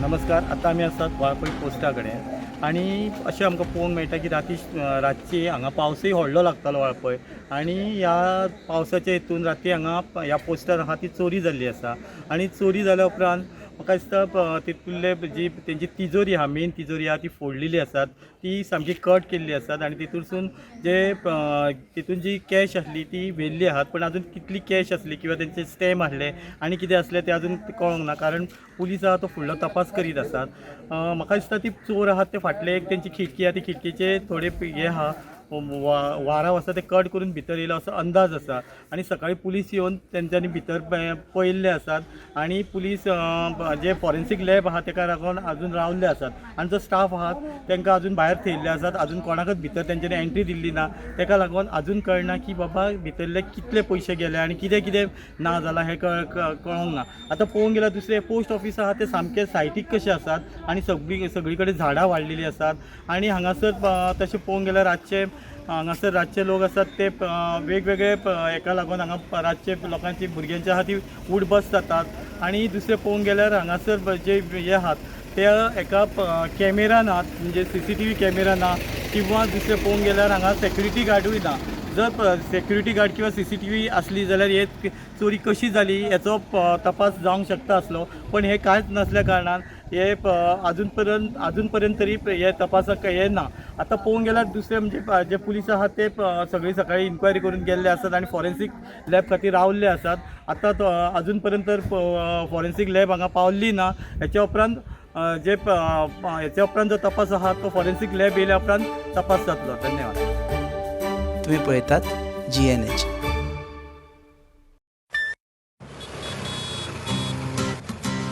नमस्कार. आता आमी आसात वाळपय पोस्टा कडेन आणि अशें आमकां पळोवंक मेळटा की रातची हांगा पावसूय व्हडलो लागतालो वाळपय आणि ह्या पावसाच्या हितून राती हांगा ह्या पोस्टार आहा ती चोरी जाल्ली आसा आणि चोरी जाल्या उपरांत म्हाका दिसता तितूंतले जी तेंची तिजोरी आहा, मेन तिजोरी आहा ती फोडलेली आसात, ती सामकी कट केल्ली आसात आणि तितूनसून जे तितून जी कॅश आसली ती व्हेल्ली आहात, पण अजून कितली कॅश आसली किंवा तेंचे स्टॅम्प आसले आनी कितें आसलें तें अजून कळोंक ना, कारण पुलीस आहा तो फुडलो तपास करीत आसात. म्हाका दिसता ती चोर आहात ते फाटले एक तेंची खिडकी आहा ती खिडकीचे थोडे हे आहा वाराव आसा ते कट करून भितर येयलो असो अंदाज आसा आणि सकाळी पुलीस येवन तेंच्यांनी भितर पळयल्ले आसात आणि पुलीस जे फॉरेन्सीक लॅब आहा तेका लागून अजून रावल्ले आसात आणि जो स्टाफ आहा तांकां अजून भायर थेयल्ले आसात. अजून कोणाकच भितर तेंच्यांनी एंट्री दिल्ली ना, तेका लागून अजून कळना की बाबा भितरले कितले पयशे गेले आणि कितें कितें ना जालां हें कळोंक ना. आतां पळोवंक गेल्यार दुसरे पोस्ट ऑफीस आहा ते सामके सायटीक कशे आसात आणि सगळी कडेन झाडां वाडलेली आसात आणि हांगासर तशें पळोवंक गेल्यार हांगासर रातचे लोक आसात ते वेगवेगळे हेका लागून हांगा रातचे लोकांची भुरग्यांची आहा ती उठ बस जातात आणि दुसरें पळोवंक गेल्यार हांगासर जे हे आहात ते एका कॅमेरा नात, म्हणजे CCTV कॅमेरा ना किंवा दुसरें पळोवंक गेल्यार हांगा सेक्युरिटी गार्डूय ना. जर सेक्युरिटी गार्ड किंवा CCTV असली जाल्यार हे चोरी कशी जाली हेचो तपास जावंक शकता आसलो, पण हे कांयच नसल्या कारणान हे अजून पर्यंत तरी हे तपासाक हे ना. आता पळोवंक गेल्यार दुसरे म्हणजे जे पुलीस आहात ते सकाळी इन्क्वायरी करून गेल्ले आसात आणि फॉरेन्सीक लॅब खातीर रावल्ले आसात. आता अजून पर्यंत फॉरेन्सीक लॅब हांगा पावल्ली ना. हेच्या उपरांत हेच्या उपरांत जो तपास आहा तो फॉरेन्सीक लॅब येयल्या उपरांत तपास जातलो. धन्यवाद. तुम्ही पळयतात GNH.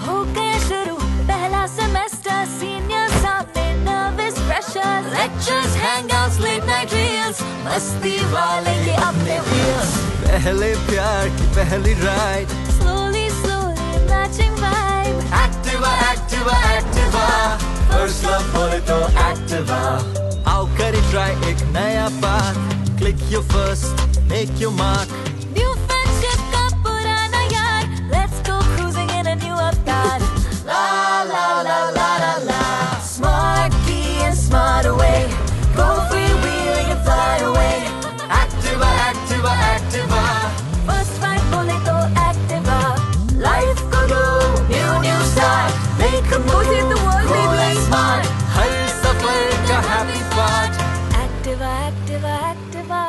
हो गया शुरू पहला सेमेस्टर, सीनियर सामने nervous pressure, lectures hangouts late night reels, मस्ती वाले ये अपने व्हील्स, पहले प्यार की पहली ride, slowly slowly matching vibe, Activa Activa Activa, first love बोले तो एक्टिवा, आओ करें ट्राई एक नया path, click your first make your mark, new friendship का पुराना यार, let's go cruising in a new Avtar, la la la la la la, smart key and smart away, go freewheeling and fly away, Activa Activa Activa, first ride बोले तो Activa, life को दो new start, make a move in the world baby, smart, हर सफर का happy part, Activa Activa Activa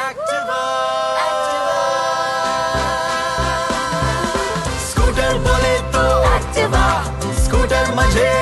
Activa scooter बोले तो Activa scooter मजे